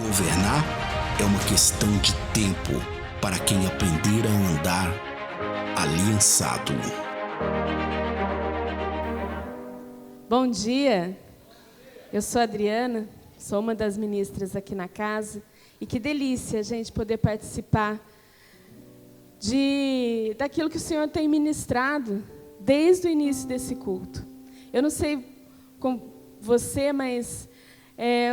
Governar é uma questão de tempo para quem aprender a andar aliançado. Bom dia, eu sou a Adriana, sou uma das ministras aqui na casa, e que delícia a gente poder participar daquilo que o Senhor tem ministrado desde o início desse culto. Eu não sei com você, mas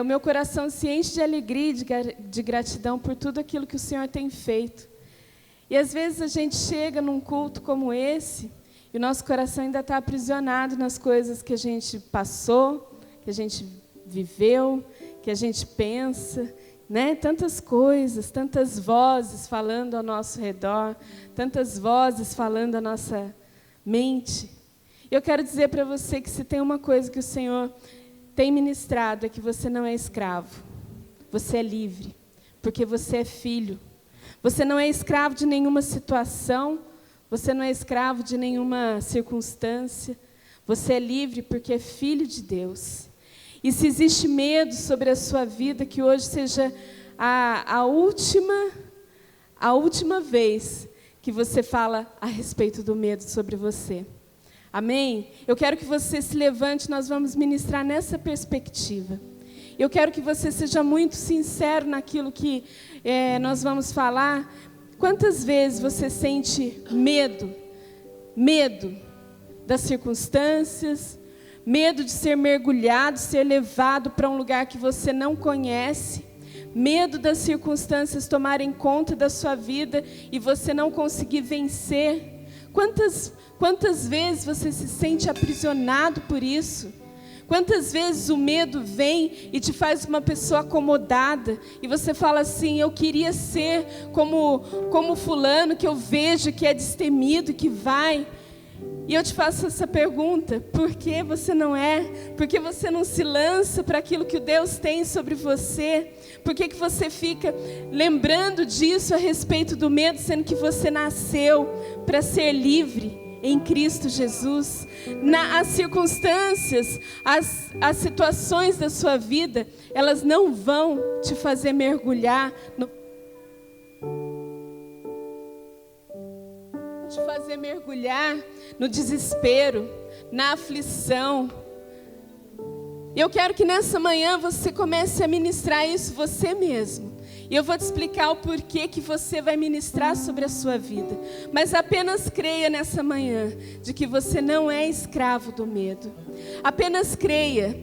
o meu coração se enche de alegria e de gratidão por tudo aquilo que o Senhor tem feito. E às vezes a gente chega num culto como esse, e o nosso coração ainda está aprisionado nas coisas que a gente passou, que a gente viveu, que a gente pensa, né? Tantas coisas, tantas vozes falando ao nosso redor, tantas vozes falando à nossa mente. Eu quero dizer para você que se tem uma coisa que o Senhor tem ministrado é que você não é escravo, você é livre, porque você é filho. Você não é escravo de nenhuma situação, você não é escravo de nenhuma circunstância, você é livre porque é filho de Deus. E se existe medo sobre a sua vida, que hoje seja a última vez que você fala a respeito do medo sobre você. Amém? Eu quero que você se levante, nós vamos ministrar nessa perspectiva. Eu quero que você seja muito sincero naquilo que nós vamos falar. Quantas vezes você sente medo? Medo das circunstâncias, medo de ser mergulhado, ser levado para um lugar que você não conhece, medo das circunstâncias tomarem conta da sua vida e você não conseguir vencer. Quantas vezes você se sente aprisionado por isso? Quantas vezes o medo vem e te faz uma pessoa acomodada e você fala assim, eu queria ser como fulano que eu vejo que é destemido, que vai. E eu te faço essa pergunta, por que você não é? Por que você não se lança para aquilo que o Deus tem sobre você? Por que você fica lembrando disso a respeito do medo, sendo que você nasceu para ser livre em Cristo Jesus? As circunstâncias, as situações da sua vida, elas não vão te fazer mergulhar no desespero, na aflição. Eu quero que nessa manhã você comece a ministrar isso você mesmo. E eu vou te explicar o porquê que você vai ministrar sobre a sua vida. Mas apenas creia nessa manhã de que você não é escravo do medo. Apenas creia.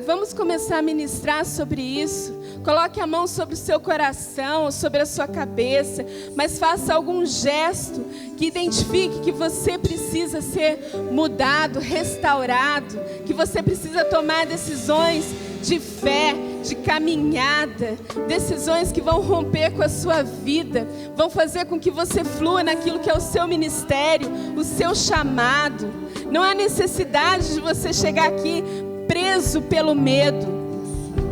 Vamos começar a ministrar sobre isso. Coloque a mão sobre o seu coração, sobre a sua cabeça, mas faça algum gesto que identifique que você precisa ser mudado, restaurado, que você precisa tomar decisões de fé, de caminhada, decisões que vão romper com a sua vida, vão fazer com que você flua naquilo que é o seu ministério, o seu chamado. Não há necessidade de você chegar aqui preso pelo medo.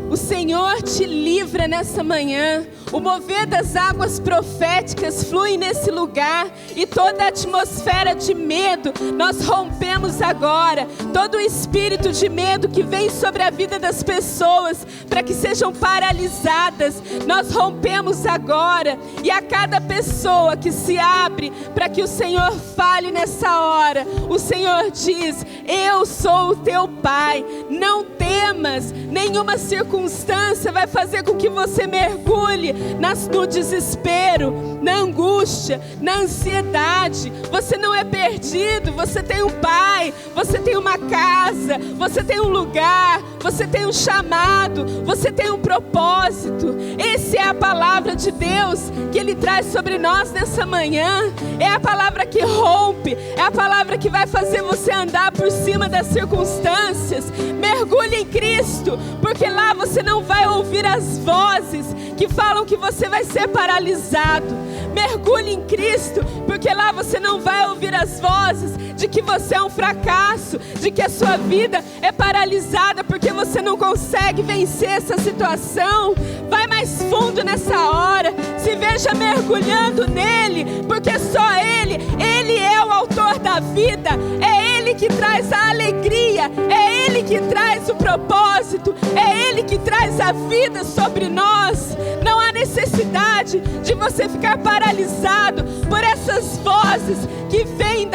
O Senhor te livra nessa manhã. O mover das águas proféticas flui nesse lugar. E toda a atmosfera de medo, nós rompemos agora. Todo o espírito de medo que vem sobre a vida das pessoas, para que sejam paralisadas, nós rompemos agora. E a cada pessoa que se abre para que o Senhor fale nessa hora, o Senhor diz, eu sou o teu Pai. Não temas, nenhuma circunstância vai fazer com que você mergulhe no desespero, na angústia, na ansiedade. Você não é perdido, você tem um Pai, você tem uma casa, você tem um lugar, você tem um chamado, você tem um propósito. Essa é a palavra de Deus que Ele traz sobre nós nessa manhã. É a palavra que rompe, é a palavra que vai fazer você andar por cima das circunstâncias. Mergulhe em Cristo, porque lá você não vai ouvir as vozes que falam que você vai ser paralisado. Mergulhe em Cristo, porque lá você não vai ouvir as vozes de que você é um fracasso, de que a sua vida é paralisada porque você não consegue vencer essa situação. Vai mais fundo nessa hora, se veja mergulhando nele, porque só Ele é o autor da a vida, é Ele que traz a alegria, é Ele que traz o propósito, é Ele que traz a vida sobre nós. Não há necessidade de você ficar paralisado por essas vozes que vêm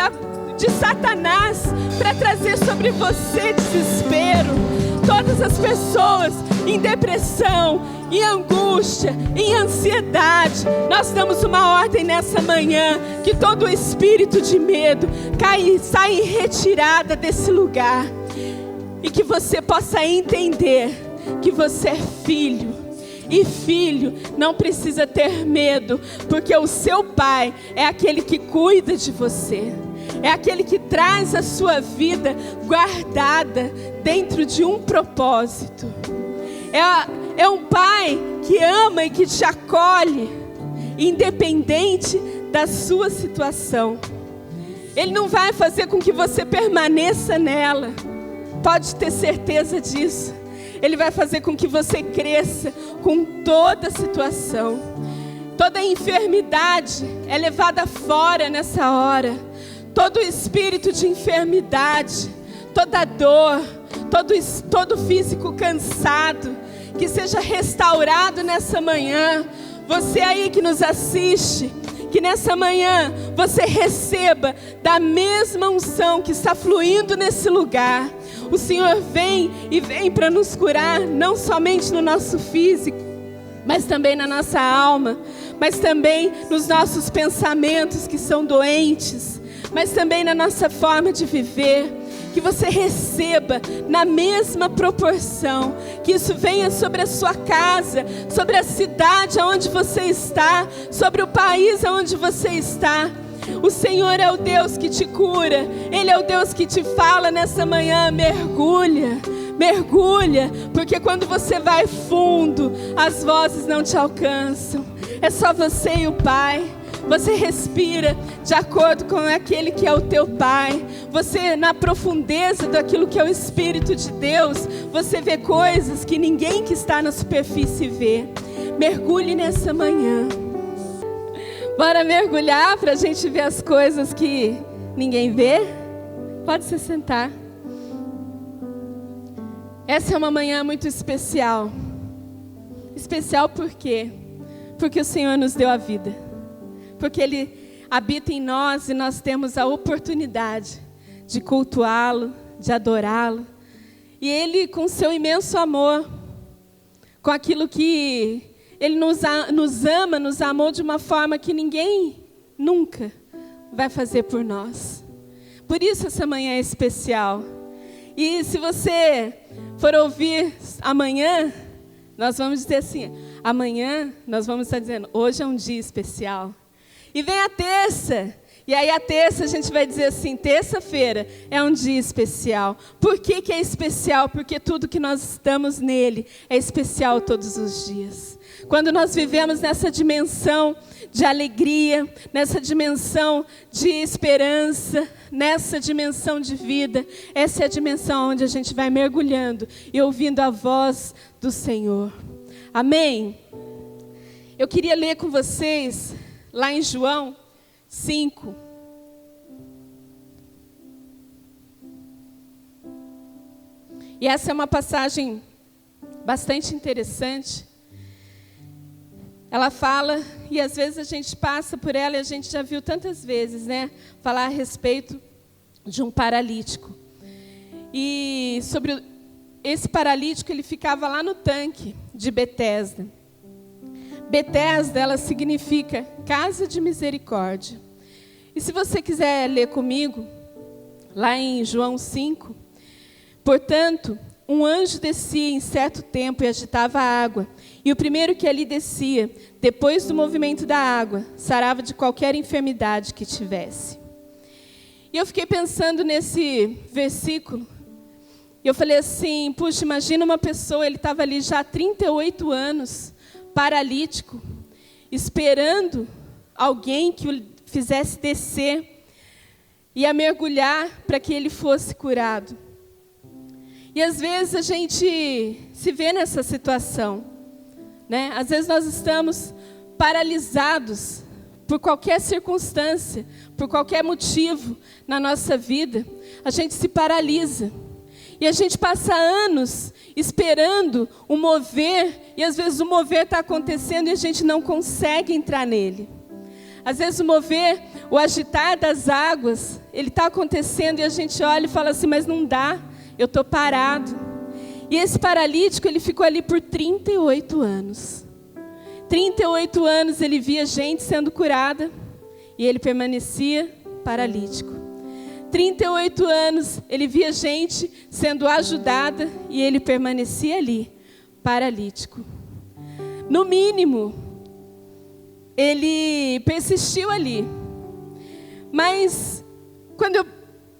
de Satanás para trazer sobre você desespero. Todas as pessoas em depressão, em angústia, em ansiedade, nós damos uma ordem nessa manhã, que todo o espírito de medo saia em retirada desse lugar, e que você possa entender que você é filho, e filho não precisa ter medo, porque o seu pai é aquele que cuida de você, é aquele que traz a sua vida guardada dentro de um propósito. É um pai que ama e que te acolhe, independente da sua situação. Ele não vai fazer com que você permaneça nela, pode ter certeza disso. Ele vai fazer com que você cresça com toda a situação. Toda enfermidade é levada fora nessa hora. Todo espírito de enfermidade, toda dor, todo físico cansado, que seja restaurado nessa manhã. Você aí que nos assiste, que nessa manhã você receba da mesma unção que está fluindo nesse lugar. O Senhor vem para nos curar, não somente no nosso físico, mas também na nossa alma, mas também nos nossos pensamentos que são doentes, mas também na nossa forma de viver. Que você receba na mesma proporção, que isso venha sobre a sua casa, sobre a cidade onde você está, sobre o país onde você está. O Senhor é o Deus que te cura, Ele é o Deus que te fala nessa manhã: mergulha, mergulha, porque quando você vai fundo, as vozes não te alcançam, é só você e o Pai. Você respira de acordo com aquele que é o teu Pai. Você, na profundeza daquilo que é o Espírito de Deus, você vê coisas que ninguém que está na superfície vê. Mergulhe nessa manhã. Bora mergulhar para a gente ver as coisas que ninguém vê? Pode se sentar. Essa é uma manhã muito especial. Especial por quê? Porque o Senhor nos deu a vida. Porque Ele habita em nós e nós temos a oportunidade de cultuá-lo, de adorá-lo. E Ele, com seu imenso amor, com aquilo que Ele nos ama, nos amou de uma forma que ninguém nunca vai fazer por nós. Por isso essa manhã é especial. E se você for ouvir amanhã, nós vamos dizer assim: amanhã nós vamos estar dizendo, hoje é um dia especial. E vem a terça, e aí a terça a gente vai dizer assim, terça-feira é um dia especial. Por que que é especial? Porque tudo que nós estamos nele é especial todos os dias. Quando nós vivemos nessa dimensão de alegria, nessa dimensão de esperança, nessa dimensão de vida, essa é a dimensão onde a gente vai mergulhando e ouvindo a voz do Senhor. Amém? Eu queria ler com vocês lá em João 5. E essa é uma passagem bastante interessante. Ela fala, e às vezes a gente passa por ela e a gente já viu tantas vezes, né? Falar a respeito de um paralítico. E sobre esse paralítico, ele ficava lá no tanque de Betesda. Betesda, ela significa casa de misericórdia. E se você quiser ler comigo, lá em João 5, portanto, um anjo descia em certo tempo e agitava a água, e o primeiro que ali descia, depois do movimento da água, sarava de qualquer enfermidade que tivesse. E eu fiquei pensando nesse versículo, e eu falei assim, puxa, imagina uma pessoa, ele estava ali já há 38 anos, paralítico, esperando alguém que o fizesse descer e a mergulhar para que ele fosse curado. E às vezes a gente se vê nessa situação, né? Às vezes nós estamos paralisados por qualquer circunstância, por qualquer motivo na nossa vida, a gente se paralisa. E a gente passa anos esperando o mover, e às vezes o mover está acontecendo e a gente não consegue entrar nele. Às vezes o mover, o agitar das águas, ele está acontecendo e a gente olha e fala assim, mas não dá, eu estou parado. E esse paralítico, ele ficou ali por 38 anos. 38 anos ele via gente sendo curada e ele permanecia paralítico. 38 anos ele via gente sendo ajudada e ele permanecia ali, paralítico. No mínimo, ele persistiu ali. Mas, quando eu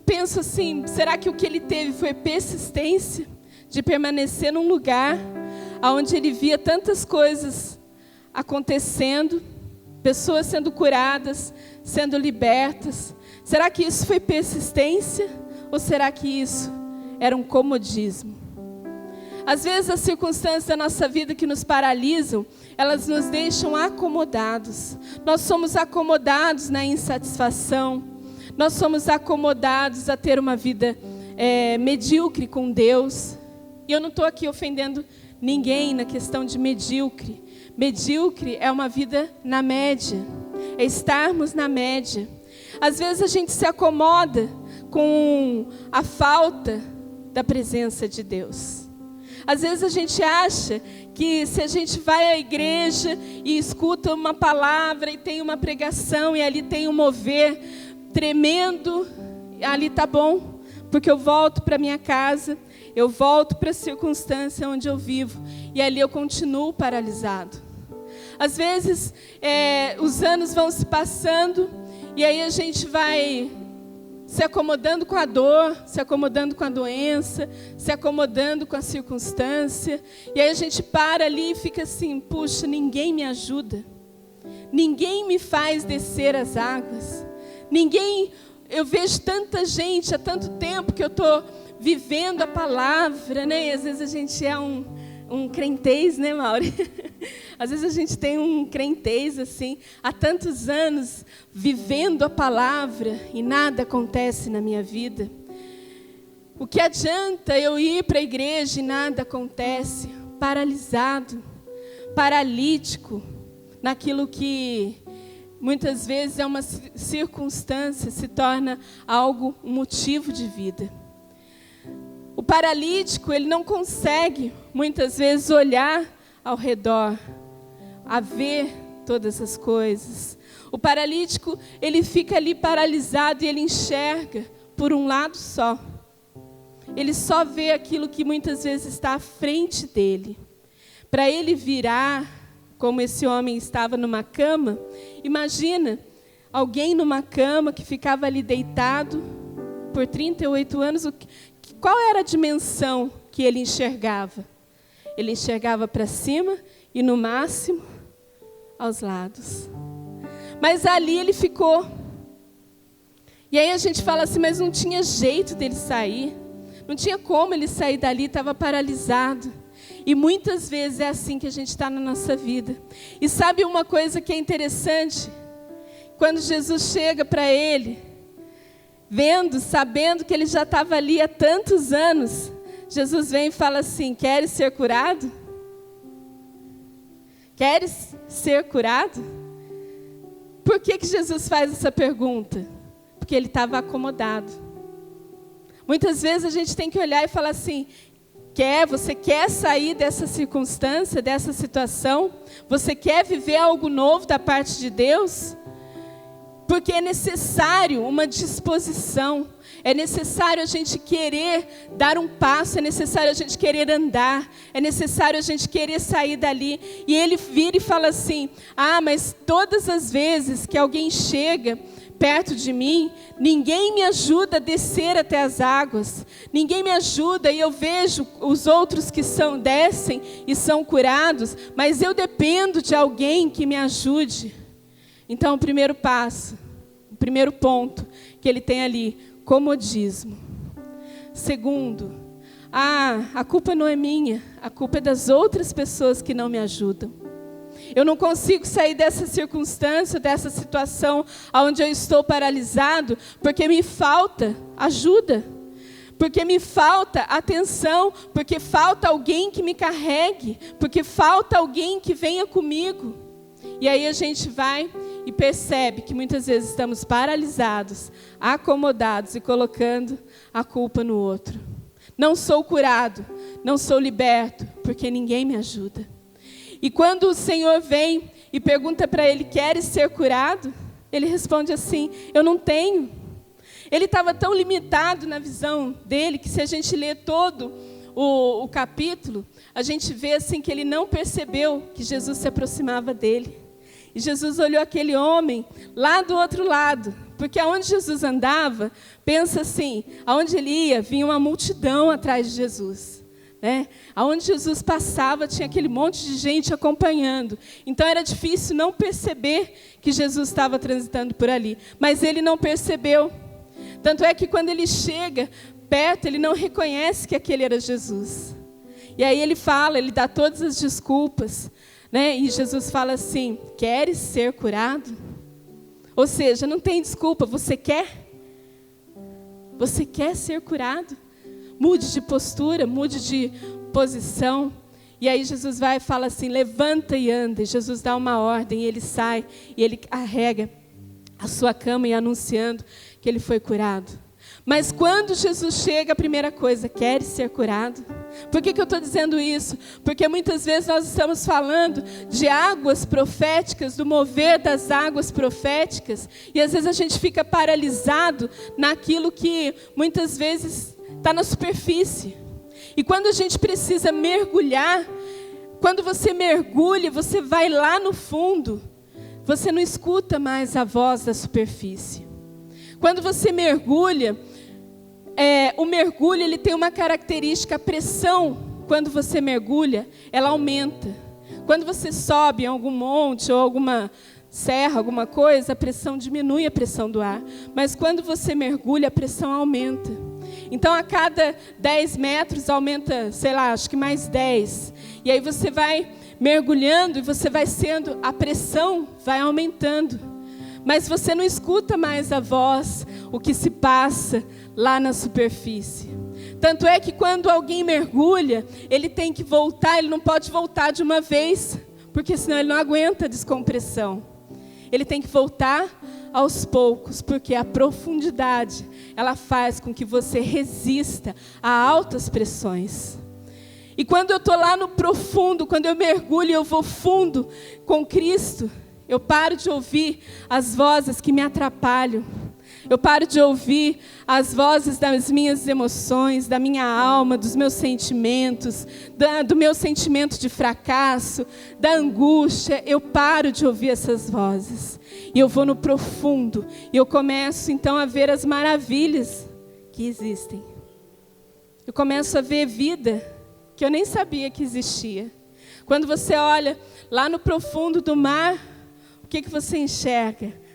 penso assim, será que o que ele teve foi persistência de permanecer num lugar onde ele via tantas coisas acontecendo, pessoas sendo curadas, sendo libertas? Será que isso foi persistência ou será que isso era um comodismo? Às vezes as circunstâncias da nossa vida que nos paralisam, elas nos deixam acomodados. Nós somos acomodados na insatisfação. Nós somos acomodados a ter uma vida medíocre com Deus. E eu não estou aqui ofendendo ninguém na questão de medíocre. Medíocre é uma vida na média. É estarmos na média. Às vezes a gente se acomoda com a falta da presença de Deus. Às vezes a gente acha que se a gente vai à igreja e escuta uma palavra e tem uma pregação e ali tem um mover tremendo, ali tá bom, porque eu volto para minha casa, eu volto para a circunstância onde eu vivo e ali eu continuo paralisado. Às vezes os anos vão se passando e aí a gente vai se acomodando com a dor, se acomodando com a doença, se acomodando com a circunstância. E aí a gente para ali e fica assim, puxa, ninguém me ajuda. Ninguém me faz descer as águas. Eu vejo tanta gente há tanto tempo que eu estou vivendo a palavra, né? E às vezes a gente é um crentez, né, Mauri? Às vezes a gente tem um crentez assim, há tantos anos vivendo a palavra e nada acontece na minha vida. O que adianta eu ir para a igreja e nada acontece? Paralisado, paralítico, naquilo que muitas vezes é uma circunstância, se torna algo, um motivo de vida. O paralítico, ele não consegue, muitas vezes, olhar ao redor, a ver todas as coisas. O paralítico, ele fica ali paralisado e ele enxerga por um lado só. Ele só vê aquilo que muitas vezes está à frente dele. Para ele virar, como esse homem estava numa cama, imagina alguém numa cama que ficava ali deitado por 38 anos, qual era a dimensão que ele enxergava? Ele enxergava para cima e, no máximo, aos lados. Mas ali ele ficou. E aí a gente fala assim, mas não tinha jeito dele sair. Não tinha como ele sair dali, estava paralisado. E muitas vezes é assim que a gente está na nossa vida. E sabe uma coisa que é interessante? Quando Jesus chega para ele, sabendo que ele já estava ali há tantos anos, Jesus vem e fala assim, queres ser curado? Queres ser curado? Por que Jesus faz essa pergunta? Porque ele estava acomodado. Muitas vezes a gente tem que olhar e falar assim, você quer sair dessa circunstância, dessa situação? Você quer viver algo novo da parte de Deus? Porque é necessário uma disposição, é necessário a gente querer dar um passo, é necessário a gente querer andar, é necessário a gente querer sair dali. E ele vira e fala assim, mas todas as vezes que alguém chega perto de mim, ninguém me ajuda a descer até as águas, ninguém me ajuda e eu vejo os outros que descem e são curados, mas eu dependo de alguém que me ajude. Então, o primeiro passo, o primeiro ponto que ele tem ali, comodismo. Segundo, a culpa não é minha, a culpa é das outras pessoas que não me ajudam. Eu não consigo sair dessa circunstância, dessa situação onde eu estou paralisado, porque me falta ajuda, porque me falta atenção, porque falta alguém que me carregue, porque falta alguém que venha comigo. E aí a gente vai e percebe que muitas vezes estamos paralisados, acomodados e colocando a culpa no outro. Não sou curado, não sou liberto, porque ninguém me ajuda. E quando o Senhor vem e pergunta para ele, queres ser curado? Ele responde assim, eu não tenho. Ele estava tão limitado na visão dele, que se a gente ler todo o capítulo, a gente vê assim que ele não percebeu que Jesus se aproximava dele. E Jesus olhou aquele homem lá do outro lado, porque aonde Jesus andava, pensa assim, aonde ele ia, vinha uma multidão atrás de Jesus. Aonde Jesus passava, tinha aquele monte de gente acompanhando. Então era difícil não perceber que Jesus estava transitando por ali. Mas ele não percebeu. Tanto é que quando ele chega perto, ele não reconhece que aquele era Jesus. E aí ele fala, ele dá todas as desculpas. E Jesus fala assim, queres ser curado? Ou seja, não tem desculpa, você quer? Você quer ser curado? Mude de postura, mude de posição. E aí Jesus vai e fala assim, levanta e anda. E Jesus dá uma ordem, e ele sai, e ele carrega a sua cama e anunciando que ele foi curado. Mas quando Jesus chega, a primeira coisa, quer ser curado? Por que eu estou dizendo isso? Porque muitas vezes nós estamos falando de águas proféticas, do mover das águas proféticas, e às vezes a gente fica paralisado naquilo que muitas vezes está na superfície. E quando a gente precisa mergulhar, quando você mergulha, você vai lá no fundo, você não escuta mais a voz da superfície. Quando você mergulha, o mergulho ele tem uma característica, a pressão, quando você mergulha, ela aumenta. Quando você sobe em algum monte ou alguma serra, alguma coisa, a pressão diminui, a pressão do ar. Mas quando você mergulha, a pressão aumenta. Então, a cada 10 metros aumenta, sei lá, acho que mais 10. E aí você vai mergulhando e você vai sendo, a pressão vai aumentando. Mas você não escuta mais a voz, o que se passa lá na superfície. Tanto é que quando alguém mergulha, ele tem que voltar, ele não pode voltar de uma vez, porque senão ele não aguenta a descompressão. Ele tem que voltar aos poucos, porque a profundidade, ela faz com que você resista a altas pressões. E quando eu estou lá no profundo, quando eu mergulho, eu vou fundo com Cristo, eu paro de ouvir as vozes que me atrapalham. Eu paro de ouvir as vozes das minhas emoções, da minha alma, dos meus sentimentos, do meu sentimento de fracasso, da angústia. Eu paro de ouvir essas vozes. E eu vou no profundo. E eu começo então a ver as maravilhas que existem. Eu começo a ver vida que eu nem sabia que existia. Quando você olha lá no profundo do mar, o que você enxerga?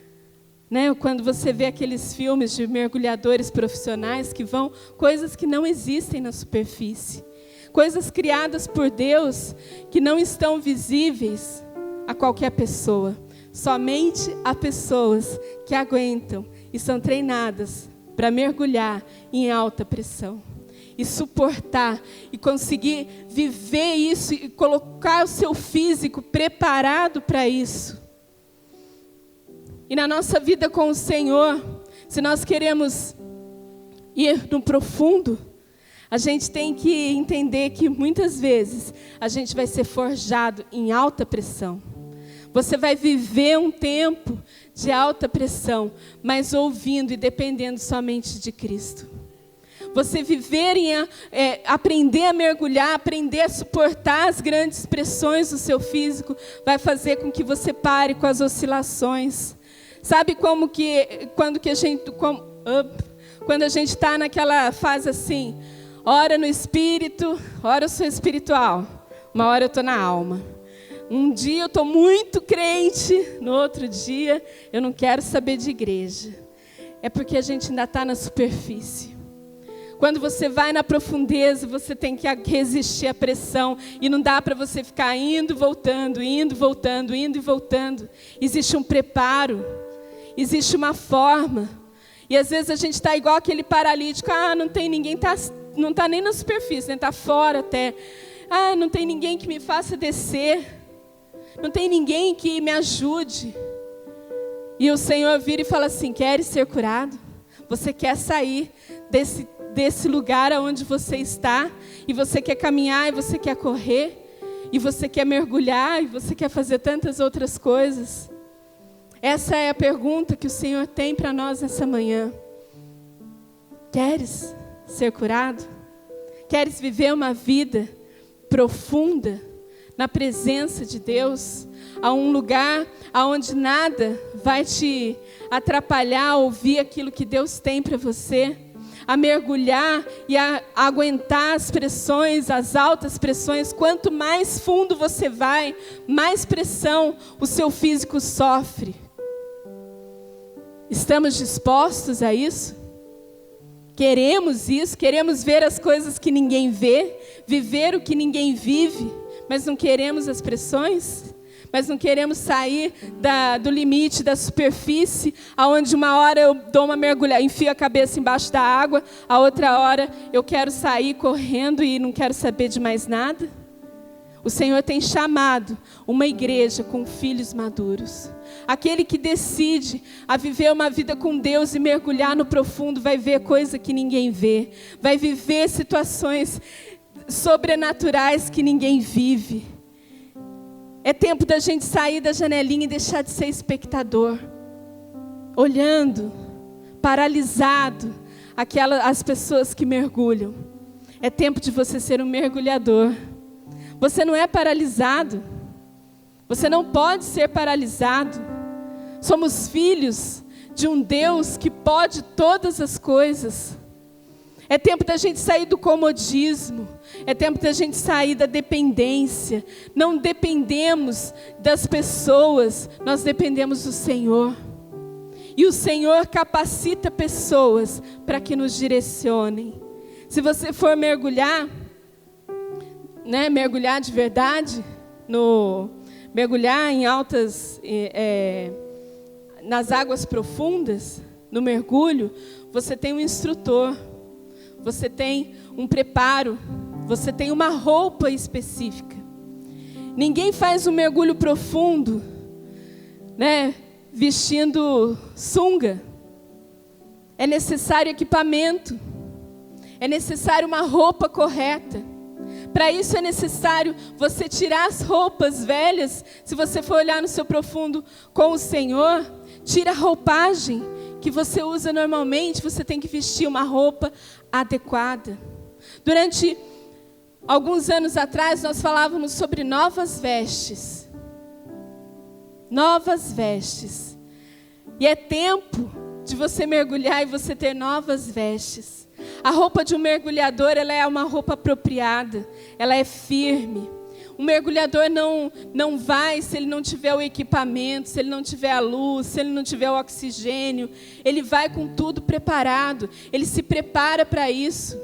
Quando você vê aqueles filmes de mergulhadores profissionais que vão, coisas que não existem na superfície, coisas criadas por Deus que não estão visíveis a qualquer pessoa, somente a pessoas que aguentam e são treinadas para mergulhar em alta pressão e suportar e conseguir viver isso e colocar o seu físico preparado para isso. E na nossa vida com o Senhor, se nós queremos ir no profundo, a gente tem que entender que muitas vezes a gente vai ser forjado em alta pressão. Você vai viver um tempo de alta pressão, mas ouvindo e dependendo somente de Cristo. Você viver aprender a mergulhar, aprender a suportar as grandes pressões do seu físico, vai fazer com que você pare com as oscilações. Sabe quando a gente está naquela fase assim, ora no espírito, ora eu sou espiritual, uma hora eu estou na alma. Um dia eu estou muito crente, no outro dia eu não quero saber de igreja. É porque a gente ainda está na superfície. Quando você vai na profundeza, você tem que resistir à pressão. E não dá para você ficar indo, voltando, indo, voltando, indo e voltando. Existe um preparo. Existe uma forma. E às vezes a gente está igual aquele paralítico. Não tem ninguém, não está nem na superfície, está fora até. Não tem ninguém que me faça descer. Não tem ninguém que me ajude. E o Senhor vira e fala assim: queres ser curado? Você quer sair desse lugar onde você está? E você quer caminhar, e você quer correr? E você quer mergulhar, e você quer fazer tantas outras coisas? Essa é a pergunta que o Senhor tem para nós nessa manhã. Queres ser curado? Queres viver uma vida profunda na presença de Deus? A um lugar onde nada vai te atrapalhar a ouvir aquilo que Deus tem para você? A mergulhar e a aguentar as pressões, as altas pressões. Quanto mais fundo você vai, mais pressão o seu físico sofre. Estamos dispostos a isso? Queremos isso? Queremos ver as coisas que ninguém vê? Viver o que ninguém vive? Mas não queremos as pressões? Mas não queremos sair do limite, da superfície, aonde uma hora eu dou uma mergulhada, enfio a cabeça embaixo da água, a outra hora eu quero sair correndo e não quero saber de mais nada? O Senhor tem chamado uma igreja com filhos maduros. Aquele que decide a viver uma vida com Deus e mergulhar no profundo vai ver coisa que ninguém vê. Vai viver situações sobrenaturais que ninguém vive. É tempo da gente sair da janelinha e deixar de ser espectador. Olhando, paralisado, as pessoas que mergulham. É tempo de você ser um mergulhador. Você não é paralisado. Você não pode ser paralisado. Somos filhos de um Deus que pode todas as coisas. É tempo da gente sair do comodismo. É tempo da gente sair da dependência. Não dependemos das pessoas, nós dependemos do Senhor. E o Senhor capacita pessoas para que nos direcionem. Se você for mergulhar, mergulhar de verdade, mergulhar em nas águas profundas, no mergulho, você tem um instrutor, você tem um preparo, você tem uma roupa específica. Ninguém faz um mergulho profundo, vestindo sunga. É necessário equipamento, é necessário uma roupa correta. Para isso é necessário você tirar as roupas velhas. Se você for olhar no seu profundo com o Senhor, tira a roupagem que você usa normalmente. Você tem que vestir uma roupa adequada. Durante alguns anos atrás, nós falávamos sobre novas vestes. Novas vestes. E é tempo de você mergulhar e você ter novas vestes. A roupa de um mergulhador, ela é uma roupa apropriada, ela é firme. Um mergulhador não vai se ele não tiver o equipamento, se ele não tiver a luz, se ele não tiver o oxigênio. Ele vai com tudo preparado, ele se prepara para isso.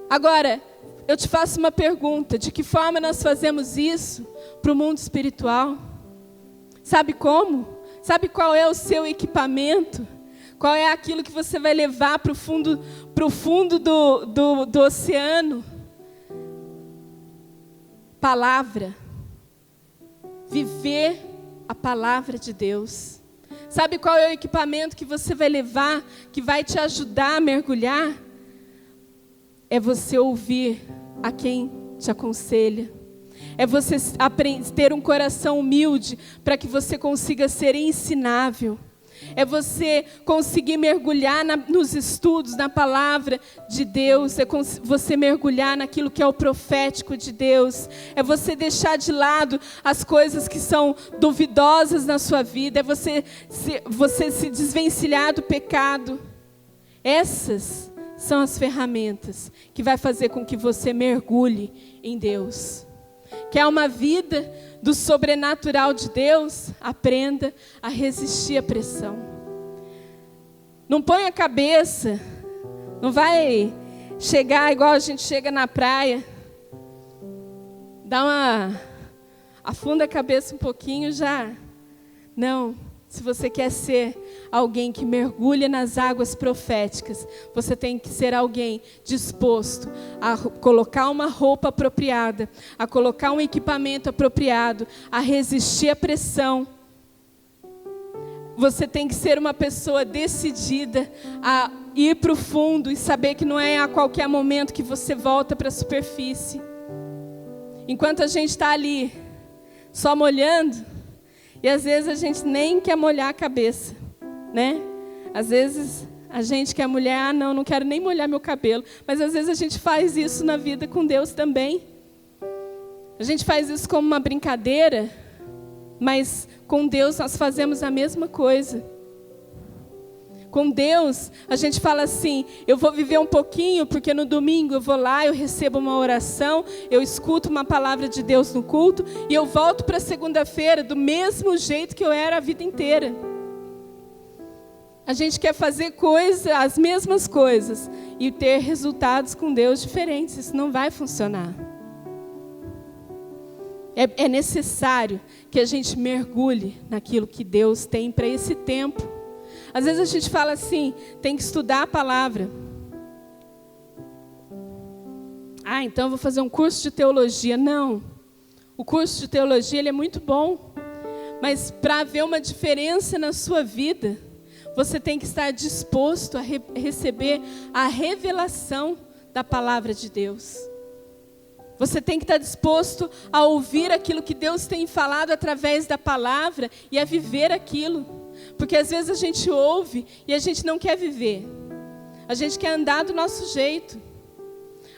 Agora, eu te faço uma pergunta: de que forma nós fazemos isso para o mundo espiritual? Sabe como? Sabe qual é o seu equipamento? Qual é aquilo que você vai levar para o fundo do oceano? Palavra. Viver a palavra de Deus. Sabe qual é o equipamento que você vai levar, que vai te ajudar a mergulhar? É você ouvir a quem te aconselha. É você ter um coração humilde para que você consiga ser ensinável. É você conseguir mergulhar nos estudos, na palavra de Deus. É você mergulhar naquilo que é o profético de Deus. É você deixar de lado as coisas que são duvidosas na sua vida. É você se desvencilhar do pecado. Essas são as ferramentas que vai fazer com que você mergulhe em Deus. Quer uma vida do sobrenatural de Deus? Aprenda a resistir à pressão. Não ponha a cabeça Não vai chegar igual a gente chega na praia, afunda a cabeça um pouquinho já. Não, se você quer ser alguém que mergulha nas águas proféticas, você tem que ser alguém disposto a colocar uma roupa apropriada, a colocar um equipamento apropriado, a resistir à pressão. Você tem que ser uma pessoa decidida a ir para o fundo e saber que não é a qualquer momento que você volta para a superfície. Enquanto a gente está ali, só molhando, e às vezes a gente nem quer molhar a cabeça, né? Às vezes a gente que é mulher, não quero nem molhar meu cabelo. Mas às vezes a gente faz isso na vida com Deus também. A gente faz isso como uma brincadeira, mas com Deus nós fazemos a mesma coisa. Com Deus, a gente fala assim, eu vou viver um pouquinho, porque no domingo eu vou lá, eu recebo uma oração, eu escuto uma palavra de Deus no culto, e eu volto para segunda-feira do mesmo jeito que eu era a vida inteira. A gente quer fazer as mesmas coisas, e ter resultados com Deus diferentes. Isso não vai funcionar. É necessário que a gente mergulhe naquilo que Deus tem para esse tempo. Às vezes a gente fala assim, tem que estudar a palavra. Então eu vou fazer um curso de teologia. Não. O curso de teologia ele é muito bom. Mas para haver uma diferença na sua vida, você tem que estar disposto a receber a revelação da palavra de Deus. Você tem que estar disposto a ouvir aquilo que Deus tem falado através da palavra e a viver aquilo. Porque às vezes a gente ouve e a gente não quer viver. A gente quer andar do nosso jeito.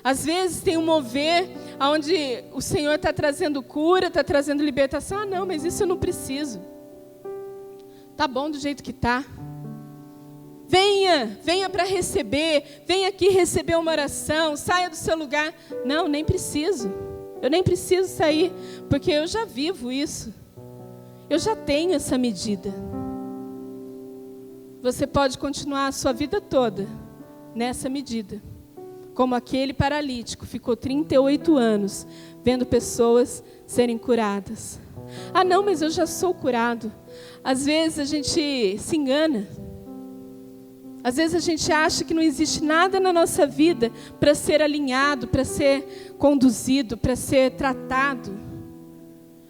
Às vezes tem um mover onde o Senhor está trazendo cura, está trazendo libertação. Não, mas isso eu não preciso. Tá bom do jeito que está. Venha para receber. Venha aqui receber uma oração. Saia do seu lugar. Não, nem preciso. Eu nem preciso sair, porque eu já vivo isso. Eu já tenho essa medida. Você pode continuar a sua vida toda nessa medida. Como aquele paralítico ficou 38 anos vendo pessoas serem curadas. Não, mas eu já sou curado. Às vezes a gente se engana. Às vezes a gente acha que não existe nada na nossa vida para ser alinhado, para ser conduzido, para ser tratado.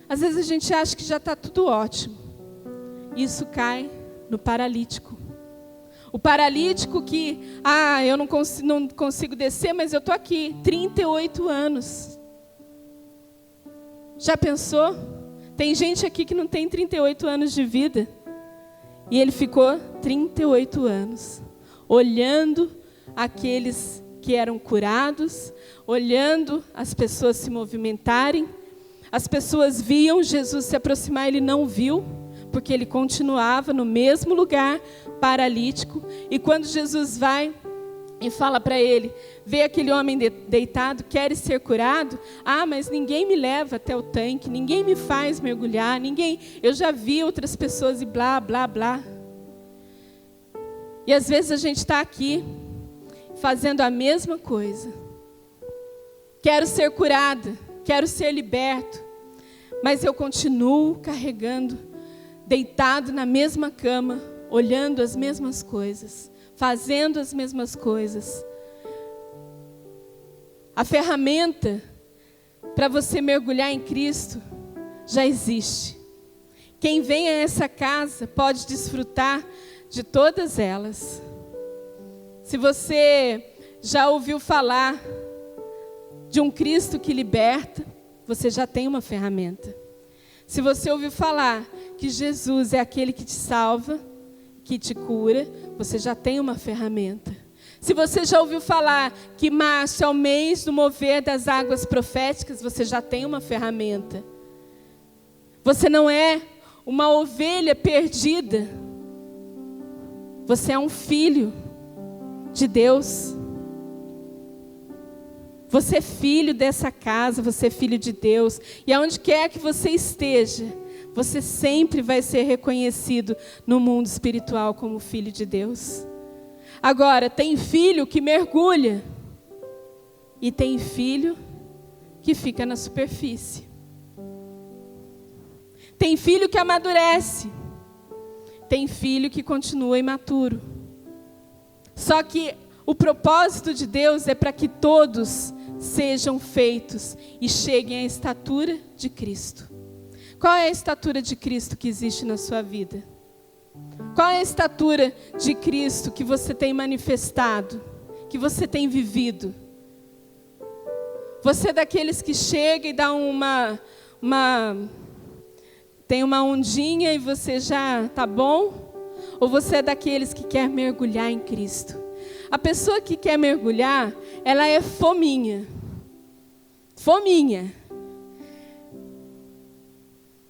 Às vezes a gente acha que já está tudo ótimo. Isso cai no paralítico. O paralítico que, eu não consigo descer, mas eu estou aqui, 38 anos. Já pensou? Tem gente aqui que não tem 38 anos de vida. E ele ficou 38 anos, olhando aqueles que eram curados, olhando as pessoas se movimentarem. As pessoas viam Jesus se aproximar, ele não viu, porque ele continuava no mesmo lugar, paralítico. E quando Jesus vai e fala para ele, vê aquele homem deitado, queres ser curado? Mas ninguém me leva até o tanque, ninguém me faz mergulhar, eu já vi outras pessoas e blá, blá, blá. E às vezes a gente está aqui, fazendo a mesma coisa. Quero ser curada, quero ser liberto, mas eu continuo carregando, deitado na mesma cama, olhando as mesmas coisas, fazendo as mesmas coisas. A ferramenta para você mergulhar em Cristo já existe. Quem vem a essa casa pode desfrutar de todas elas. Se você já ouviu falar de um Cristo que liberta, você já tem uma ferramenta. Se você ouviu falar que Jesus é aquele que te salva, que te cura, você já tem uma ferramenta. Se você já ouviu falar que março é o mês do mover das águas proféticas, você já tem uma ferramenta. Você não é uma ovelha perdida. Você é um filho de Deus. Você é filho dessa casa, você é filho de Deus. E aonde quer que você esteja, você sempre vai ser reconhecido no mundo espiritual como filho de Deus. Agora, tem filho que mergulha e tem filho que fica na superfície. Tem filho que amadurece, tem filho que continua imaturo. Só que o propósito de Deus é para que todos sejam feitos e cheguem à estatura de Cristo. Qual é a estatura de Cristo que existe na sua vida? Qual é a estatura de Cristo que você tem manifestado, que você tem vivido? Você é daqueles que chega e dá tem uma ondinha e você já tá bom? Ou você é daqueles que quer mergulhar em Cristo? A pessoa que quer mergulhar, ela é fominha. Fominha.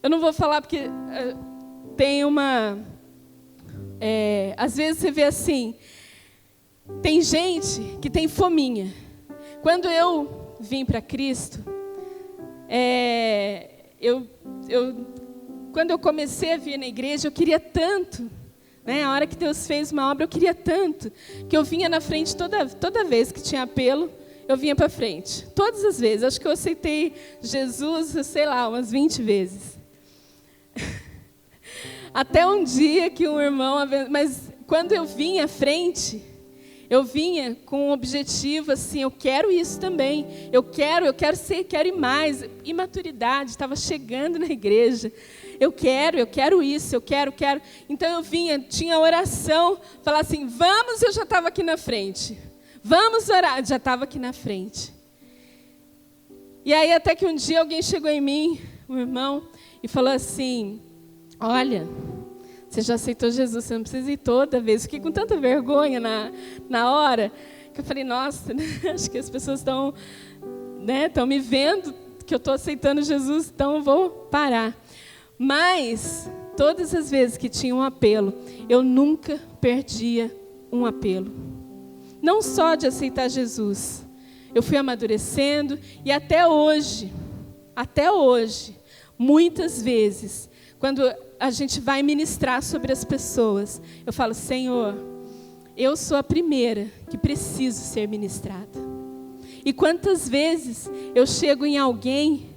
Eu não vou falar porque tem uma... às vezes você vê assim, tem gente que tem fominha. Quando eu vim para Cristo, quando eu comecei a vir na igreja, eu queria tanto, né? A hora que Deus fez uma obra, eu queria tanto, que eu vinha na frente toda vez que tinha apelo, eu vinha para frente. Todas as vezes. Acho que eu aceitei Jesus, sei lá, umas 20 vezes. Até um dia que um irmão... Mas quando eu vinha à frente, eu vinha com um objetivo assim, eu quero isso também. Eu quero ir mais. Imaturidade, estava chegando na igreja. Eu quero isso, eu quero. Então eu vinha, tinha oração, falava assim, vamos, eu já estava aqui na frente. Vamos orar, já estava aqui na frente. E aí até que um dia alguém chegou em mim, um irmão, e falou assim, olha, você já aceitou Jesus, você não precisa ir toda vez. Fiquei com tanta vergonha na hora, que eu falei, nossa, acho que as pessoas estão me vendo que eu estou aceitando Jesus, então eu vou parar. Mas, todas as vezes que tinha um apelo, eu nunca perdia um apelo. Não só de aceitar Jesus, eu fui amadurecendo e até hoje, muitas vezes, quando a gente vai ministrar sobre as pessoas, eu falo, Senhor, eu sou a primeira que preciso ser ministrada. E quantas vezes eu chego em alguém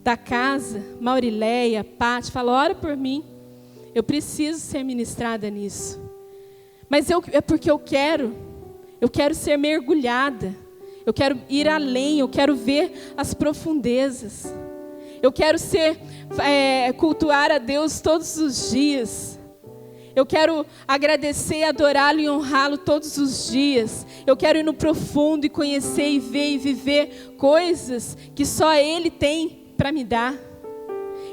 da casa, Maurileia, Pati, falo, ora por mim, eu preciso ser ministrada nisso. Mas é porque eu quero ser mergulhada, eu quero ir além, eu quero ver as profundezas. Eu quero cultuar a Deus todos os dias. Eu quero agradecer, adorá-lo e honrá-lo todos os dias. Eu quero ir no profundo e conhecer e ver e viver coisas que só Ele tem para me dar.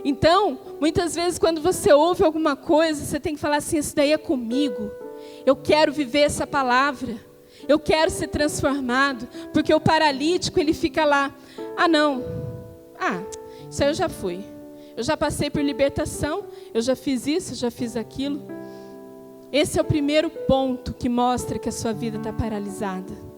Então, muitas vezes quando você ouve alguma coisa, você tem que falar assim, isso daí é comigo. Eu quero viver essa palavra. Eu quero ser transformado. Porque o paralítico, ele fica lá. Isso aí eu já fui. Eu já passei por libertação. Eu já fiz isso, eu já fiz aquilo. Esse é o primeiro ponto que mostra que a sua vida está paralisada.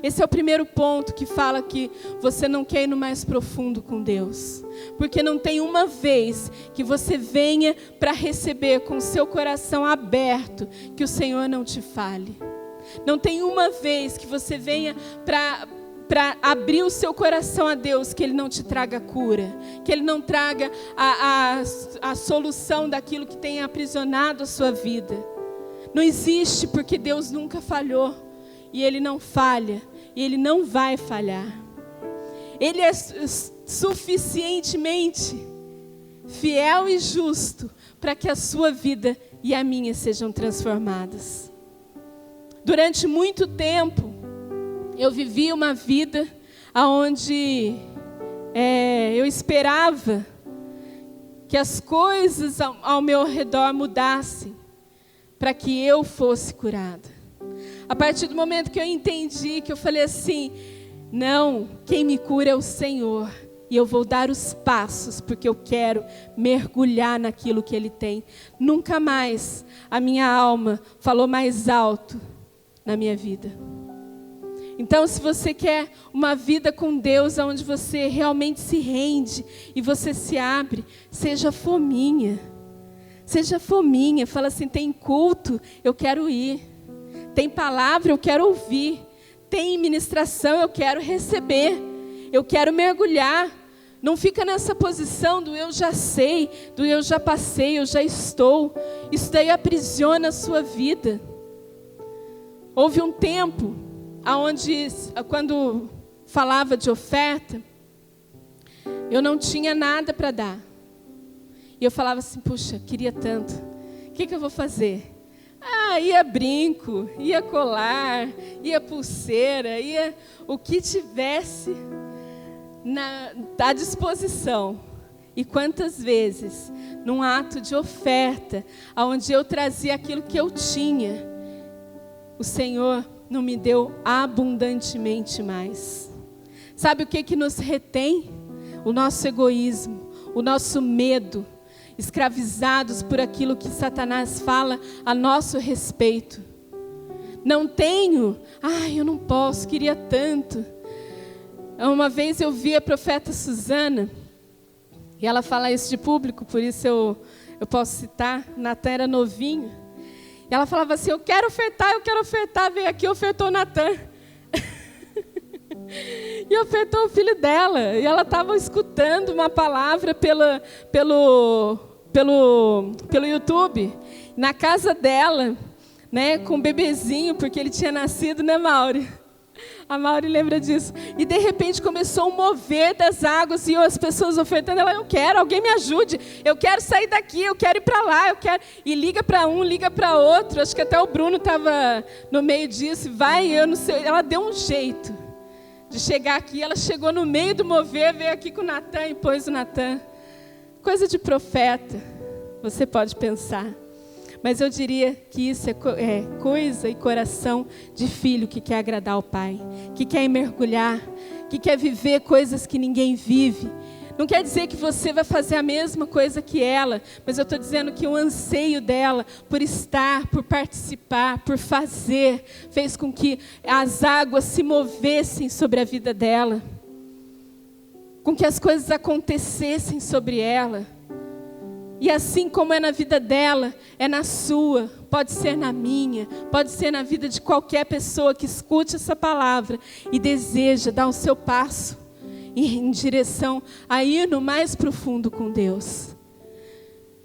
Esse é o primeiro ponto que fala que você não quer ir no mais profundo com Deus. Porque não tem uma vez que você venha para receber com o seu coração aberto que o Senhor não te fale. Não tem uma vez que você venha para abrir o seu coração a Deus, que Ele não te traga cura, que Ele não traga a solução daquilo que tem aprisionado a sua vida. Não existe, porque Deus nunca falhou, e Ele não falha, e Ele não vai falhar. Ele é suficientemente fiel e justo para que a sua vida e a minha sejam transformadas. Durante muito tempo, eu vivi uma vida onde eu esperava que as coisas ao meu redor mudassem para que eu fosse curada. A partir do momento que eu entendi, que eu falei assim, não, quem me cura é o Senhor. E eu vou dar os passos, porque eu quero mergulhar naquilo que Ele tem. Nunca mais a minha alma falou mais alto na minha vida. Então, se você quer uma vida com Deus, onde você realmente se rende e você se abre, seja fominha. Seja fominha. Fala assim, tem culto, eu quero ir. Tem palavra, eu quero ouvir. Tem ministração, eu quero receber. Eu quero mergulhar. Não fica nessa posição do eu já sei, do eu já passei, eu já estou. Isso daí aprisiona a sua vida. Houve um tempo onde, quando falava de oferta, eu não tinha nada para dar. E eu falava assim, puxa, queria tanto. O que eu vou fazer? Ia brinco, ia colar, ia pulseira, ia o que tivesse à disposição. E quantas vezes, num ato de oferta, onde eu trazia aquilo que eu tinha, o Senhor não me deu abundantemente mais. Sabe o que nos retém? O nosso egoísmo, o nosso medo, escravizados por aquilo que Satanás fala a nosso respeito. Não tenho, eu não posso, queria tanto. Uma vez eu vi a profeta Suzana, e ela fala isso de público, por isso eu posso citar. Natan era novinho, e ela falava assim, eu quero ofertar, veio aqui, ofertou Natan. E ofertou o filho dela, e ela estava escutando uma palavra pelo YouTube, na casa dela, né, com um bebezinho, porque ele tinha nascido, né, Mauri? A Mauri lembra disso. E de repente começou um mover das águas, e as pessoas ofertando, ela, eu quero, alguém me ajude, eu quero sair daqui, eu quero ir para lá, eu quero. E liga para um, liga para outro, acho que até o Bruno estava no meio disso, eu não sei, ela deu um jeito de chegar aqui, ela chegou no meio do mover, veio aqui com o Natan e pôs o Natan. Coisa de profeta, você pode pensar. Mas eu diria que isso é coisa e coração de filho que quer agradar ao Pai, que quer mergulhar, que quer viver coisas que ninguém vive. Não quer dizer que você vai fazer a mesma coisa que ela, mas eu estou dizendo que o anseio dela por estar, por participar, por fazer, fez com que as águas se movessem sobre a vida dela, com que as coisas acontecessem sobre ela. E assim como é na vida dela, é na sua, pode ser na minha, pode ser na vida de qualquer pessoa que escute essa palavra e deseja dar o seu passo em direção a ir no mais profundo com Deus.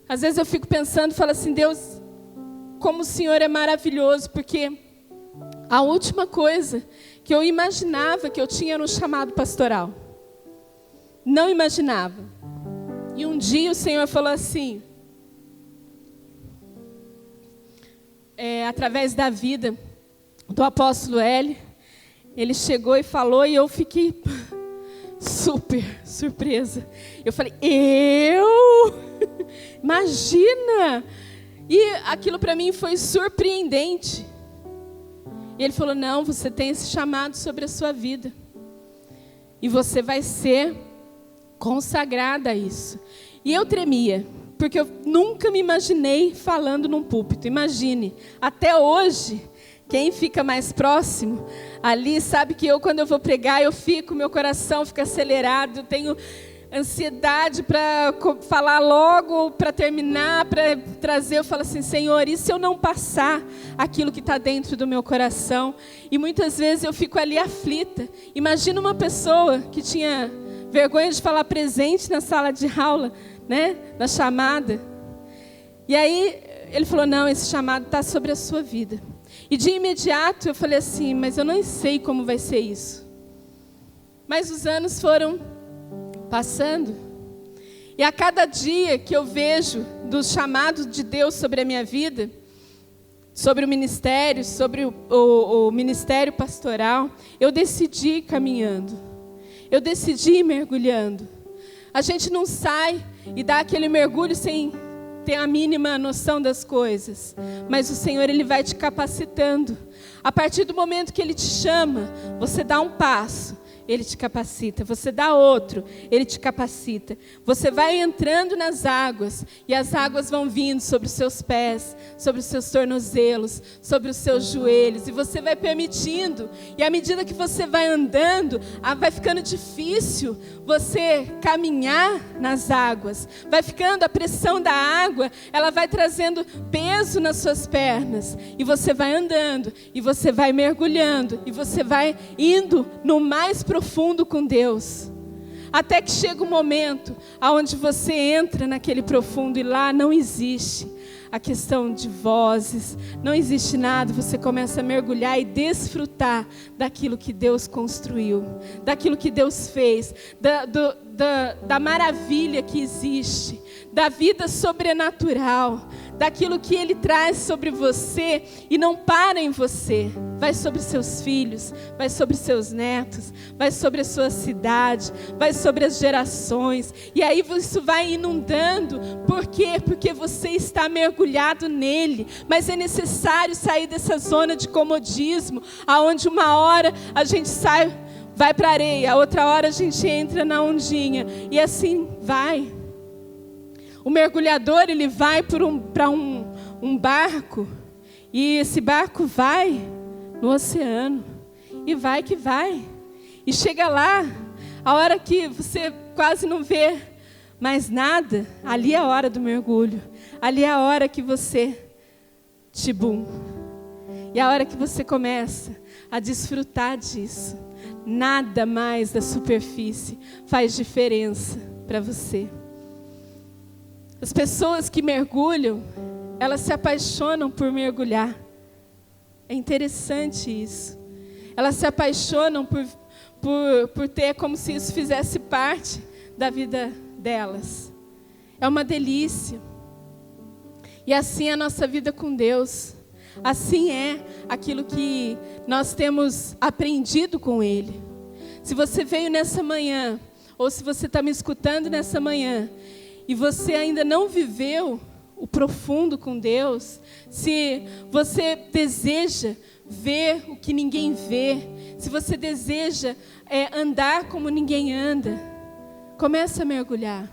Às vezes eu fico pensando, falo assim, Deus, como o Senhor é maravilhoso, porque a última coisa que eu imaginava que eu tinha no chamado pastoral, não imaginava. E um dia o Senhor falou assim, através da vida do apóstolo Hélio, ele chegou e falou, e eu fiquei super surpresa. Eu falei, imagina! E aquilo para mim foi surpreendente. E ele falou, não, você tem esse chamado sobre a sua vida. E você vai ser consagrada a isso. E eu tremia, porque eu nunca me imaginei falando num púlpito. Imagine, até hoje, quem fica mais próximo ali sabe que quando eu vou pregar, meu coração fica acelerado, eu tenho ansiedade para falar logo, para terminar, para trazer. Eu falo assim, Senhor, e se eu não passar aquilo que está dentro do meu coração? E muitas vezes eu fico ali aflita. Imagina uma pessoa que tinha vergonha de falar presente na sala de aula, né, na chamada. E aí ele falou, não, esse chamado está sobre a sua vida. E de imediato eu falei assim, mas eu não sei como vai ser isso. Mas os anos foram passando. E a cada dia que eu vejo dos chamados de Deus sobre a minha vida, sobre o ministério, sobre o ministério pastoral, eu decidi ir caminhando. Eu decidi ir mergulhando. A gente não sai e dá aquele mergulho sem ter a mínima noção das coisas. Mas o Senhor, Ele vai te capacitando. A partir do momento que Ele te chama, você dá um passo. Ele te capacita. Você dá outro, Ele te capacita. Você vai entrando nas águas, e as águas vão vindo sobre os seus pés, sobre os seus tornozelos, sobre os seus joelhos, e você vai permitindo. E à medida que você vai andando, vai ficando difícil você caminhar nas águas. Vai ficando, a pressão da água, ela vai trazendo peso nas suas pernas. E você vai andando, e você vai mergulhando, e você vai indo no mais profundo com Deus, até que chega um momento onde você entra naquele profundo, e lá não existe a questão de vozes, não existe nada. Você começa a mergulhar e desfrutar daquilo que Deus construiu, daquilo que Deus fez, da maravilha que existe, da vida sobrenatural, daquilo que Ele traz sobre você e não para em você. Vai sobre seus filhos, vai sobre seus netos, vai sobre a sua cidade, vai sobre as gerações. E aí isso vai inundando. Por quê? Porque você está mergulhado nele. Mas é necessário sair dessa zona de comodismo, aonde uma hora a gente sai, vai para a areia, a outra hora a gente entra na ondinha. E assim vai. O mergulhador, ele vai para um barco, e esse barco vai no oceano, e vai que vai. E chega lá, a hora que você quase não vê mais nada, ali é a hora do mergulho, ali é a hora que você, tibum, e a hora que você começa a desfrutar disso. Nada mais da superfície faz diferença para você. As pessoas que mergulham, elas se apaixonam por mergulhar. É interessante isso. Elas se apaixonam por ter como se isso fizesse parte da vida delas. É uma delícia. E assim é a nossa vida com Deus. Assim é aquilo que nós temos aprendido com Ele. Se você veio nessa manhã, ou se você está me escutando nessa manhã, e você ainda não viveu o profundo com Deus, se você deseja ver o que ninguém vê, se você deseja andar como ninguém anda, comece a mergulhar.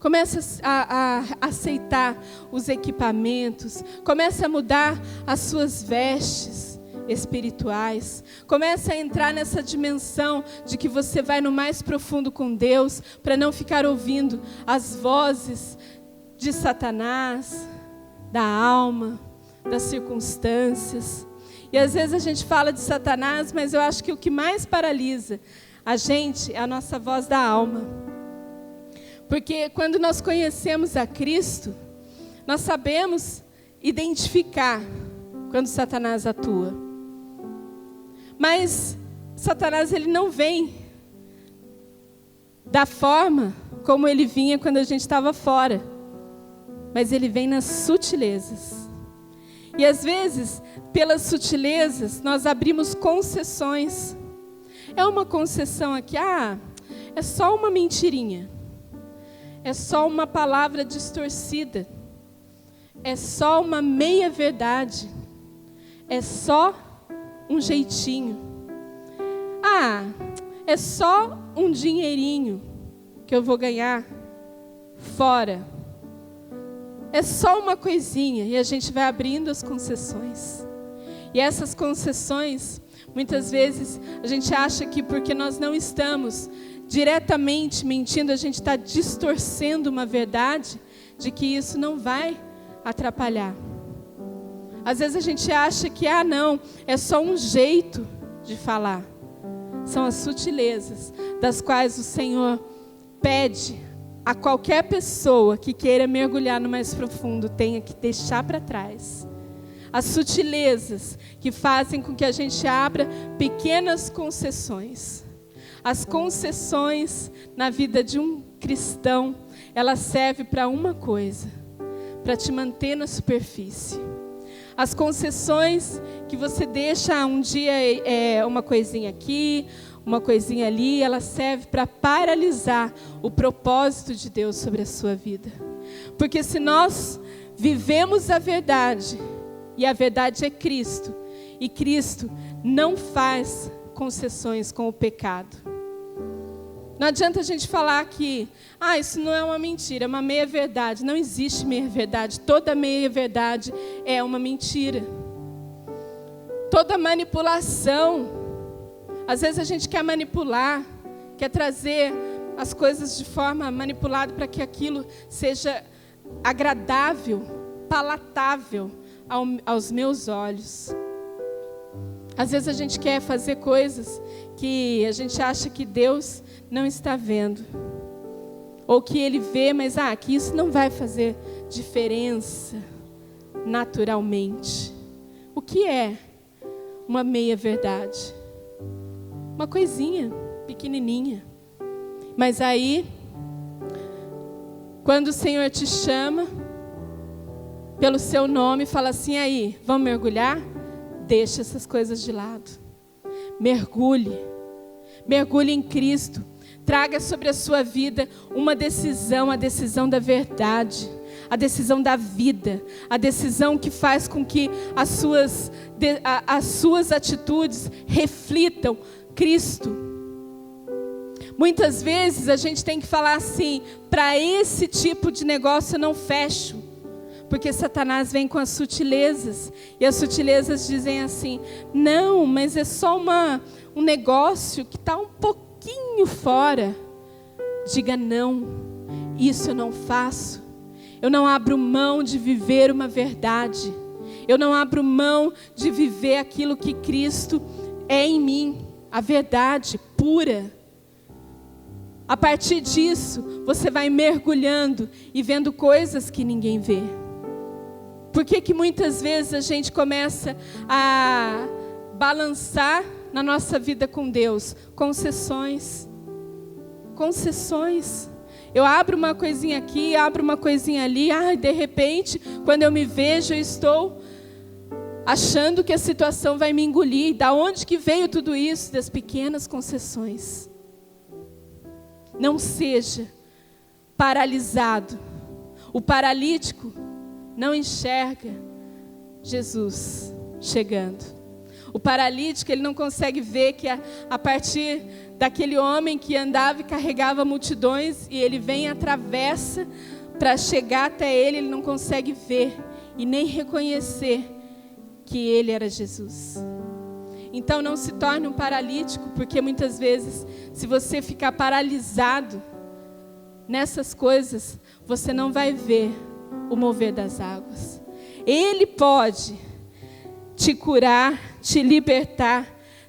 Comece a aceitar os equipamentos, comece a mudar as suas vestes espirituais, comece a entrar nessa dimensão de que você vai no mais profundo com Deus, para não ficar ouvindo as vozes de Satanás, da alma, das circunstâncias. E às vezes a gente fala de Satanás, mas eu acho que o que mais paralisa a gente é a nossa voz da alma. Porque quando nós conhecemos a Cristo, nós sabemos identificar quando Satanás atua. Mas Satanás, ele não vem da forma como ele vinha quando a gente estava fora. Mas ele vem nas sutilezas. E às vezes, pelas sutilezas, nós abrimos concessões. É uma concessão aqui, é só uma mentirinha. É só uma palavra distorcida. É só uma meia-verdade. É só um jeitinho. É só um dinheirinho que eu vou ganhar fora. É só uma coisinha. E a gente vai abrindo as concessões. E essas concessões, muitas vezes, a gente acha que porque nós não estamos diretamente mentindo, a gente está distorcendo uma verdade, de que isso não vai atrapalhar. Às vezes a gente acha que, não, é só um jeito de falar. São as sutilezas, das quais o Senhor pede a qualquer pessoa que queira mergulhar no mais profundo, tenha que deixar para trás. As sutilezas que fazem com que a gente abra pequenas concessões. As concessões na vida de um cristão, ela serve para uma coisa, para te manter na superfície. As concessões que você deixa um dia uma coisinha aqui, uma coisinha ali, ela serve para paralisar o propósito de Deus sobre a sua vida. Porque se nós vivemos a verdade, e a verdade é Cristo, e Cristo não faz concessões com o pecado. Não adianta a gente falar que, isso não é uma mentira, é uma meia-verdade. Não existe meia-verdade. Toda meia-verdade é uma mentira. Toda manipulação. Às vezes a gente quer manipular, quer trazer as coisas de forma manipulada para que aquilo seja agradável, palatável aos meus olhos. Às vezes a gente quer fazer coisas que a gente acha que Deus não está vendo. Ou que Ele vê, mas que isso não vai fazer diferença naturalmente. O que é uma meia-verdade? Uma coisinha pequenininha. Mas aí, quando o Senhor te chama pelo seu nome, fala assim, aí, vamos mergulhar? Deixa essas coisas de lado. Mergulhe em Cristo. Traga sobre a sua vida uma decisão, a decisão da verdade, a decisão da vida, a decisão que faz com que as suas atitudes reflitam Cristo. Muitas vezes a gente tem que falar assim, para esse tipo de negócio eu não fecho. Porque Satanás vem com as sutilezas. E as sutilezas dizem assim, não, mas é só um negócio que está um pouquinho fora. Diga não, isso eu não faço. Eu não abro mão de viver uma verdade. Eu não abro mão de viver aquilo que Cristo é em mim. A verdade pura. A partir disso, você vai mergulhando e vendo coisas que ninguém vê. Por que muitas vezes a gente começa a balançar na nossa vida com Deus? Concessões. Eu abro uma coisinha aqui, abro uma coisinha ali, de repente, quando eu me vejo, eu estou achando que a situação vai me engolir. Da onde que veio tudo isso? Das pequenas concessões. Não seja paralisado. O paralítico não enxerga Jesus chegando. O paralítico, ele não consegue ver que a partir daquele homem que andava e carregava multidões, e ele vem e atravessa para chegar até ele não consegue ver e nem reconhecer que ele era Jesus. Então não se torne um paralítico, porque muitas vezes, se você ficar paralisado nessas coisas, você não vai ver o mover das águas. Ele pode te curar, te libertar,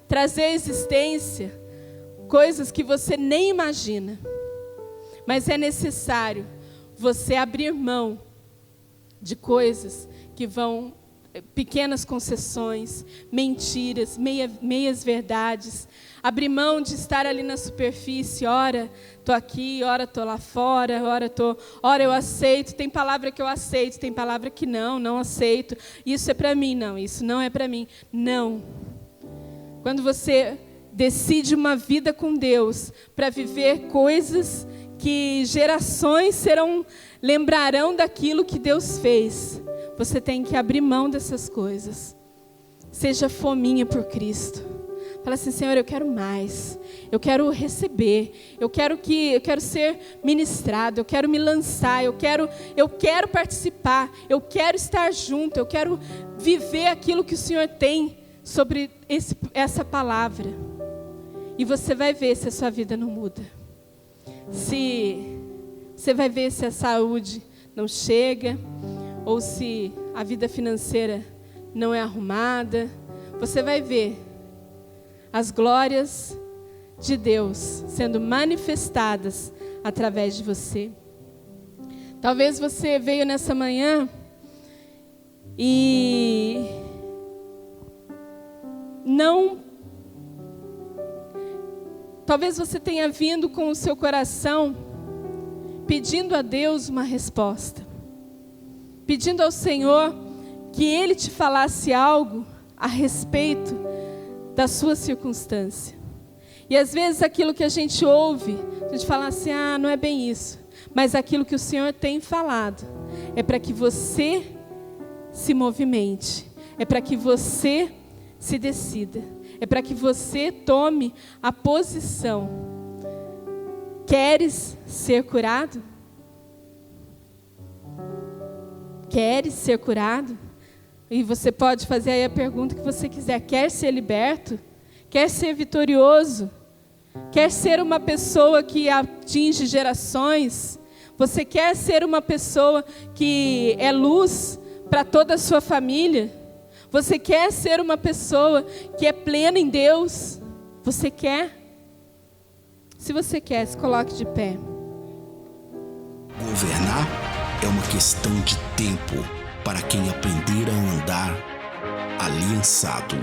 trazer à existência coisas que você nem imagina. Mas é necessário você abrir mão de coisas que vão, pequenas concessões, mentiras, meias verdades. Abrir mão de estar ali na superfície, ora estou aqui, ora estou lá fora, ora eu aceito, tem palavra que eu aceito, tem palavra que não aceito, isso é para mim, não, isso não é para mim, não. Quando você decide uma vida com Deus, para viver coisas que gerações lembrarão daquilo que Deus fez, você tem que abrir mão dessas coisas. Seja fominha por Cristo. Fala assim, Senhor, eu quero mais. Eu quero receber. Eu quero ser ministrado. Eu quero me lançar. Eu quero participar. Eu quero estar junto. Eu quero viver aquilo que o Senhor tem sobre essa palavra. E você vai ver se a sua vida não muda. Você vai ver se a saúde não chega, ou se a vida financeira não é arrumada. Você vai ver as glórias de Deus sendo manifestadas através de você. Talvez você veio nessa manhã e talvez você tenha vindo com o seu coração pedindo a Deus uma resposta. Pedindo ao Senhor que Ele te falasse algo a respeito da sua circunstância. E às vezes aquilo que a gente ouve, a gente fala assim, não é bem isso. Mas aquilo que o Senhor tem falado é para que você se movimente. É para que você se decida. É para que você tome a posição Queres ser curado? Queres ser curado? E você pode fazer aí a pergunta que você quiser. Quer ser liberto? Quer ser vitorioso? Quer ser uma pessoa que atinge gerações? Você quer ser uma pessoa que é luz para toda a sua família? Você quer ser uma pessoa que é plena em Deus? Você quer? Se você quer, se coloque de pé. Governar é uma questão de tempo para quem aprender a andar aliançado.